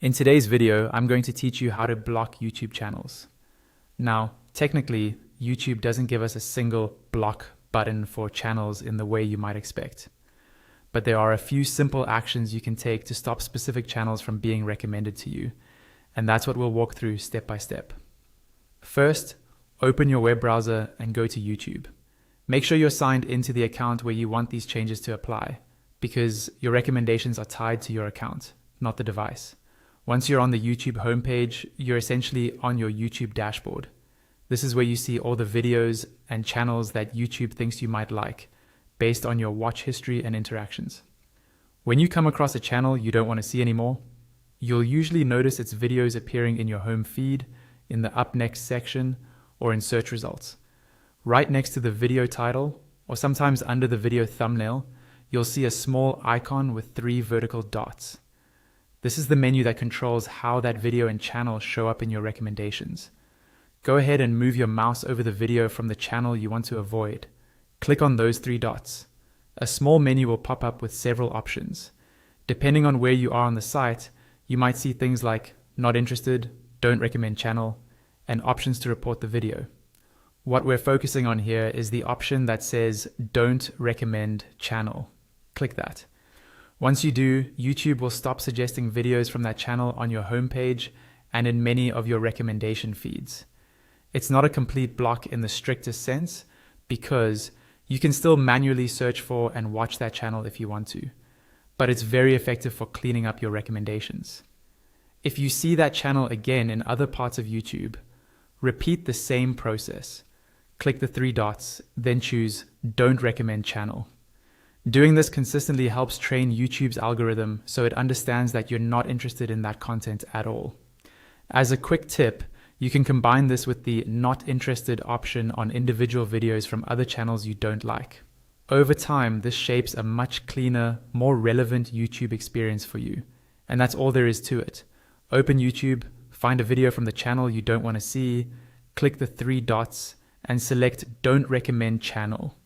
In today's video, I'm going to teach you how to block YouTube channels. Now, technically, YouTube doesn't give us a single block button for channels in the way you might expect. But there are a few simple actions you can take to stop specific channels from being recommended to you. And that's what we'll walk through step by step. First, open your web browser and go to YouTube. Make sure you're signed into the account where you want these changes to apply, because your recommendations are tied to your account, not the device. Once you're on the YouTube homepage, you're essentially on your YouTube dashboard. This is where you see all the videos and channels that YouTube thinks you might like, based on your watch history and interactions. When you come across a channel you don't want to see anymore, you'll usually notice its videos appearing in your home feed, in the Up Next section, or in search results. Right next to the video title, or sometimes under the video thumbnail, you'll see a small icon with 3 vertical dots. This is the menu that controls how that video and channel show up in your recommendations. Go ahead and move your mouse over the video from the channel you want to avoid. Click on those 3 dots. A small menu will pop up with several options. Depending on where you are on the site, you might see things like not interested, don't recommend channel, and options to report the video. What we're focusing on here is the option that says don't recommend channel. Click that. Once you do, YouTube will stop suggesting videos from that channel on your homepage and in many of your recommendation feeds. It's not a complete block in the strictest sense, because you can still manually search for and watch that channel if you want to, but it's very effective for cleaning up your recommendations. If you see that channel again in other parts of YouTube, repeat the same process. Click the 3 dots, then choose Don't Recommend Channel. Doing this consistently helps train YouTube's algorithm so it understands that you're not interested in that content at all. As a quick tip, you can combine this with the Not Interested option on individual videos from other channels you don't like. Over time, this shapes a much cleaner, more relevant YouTube experience for you. And that's all there is to it. Open YouTube, find a video from the channel you don't want to see, click the 3 dots, and select Don't Recommend Channel.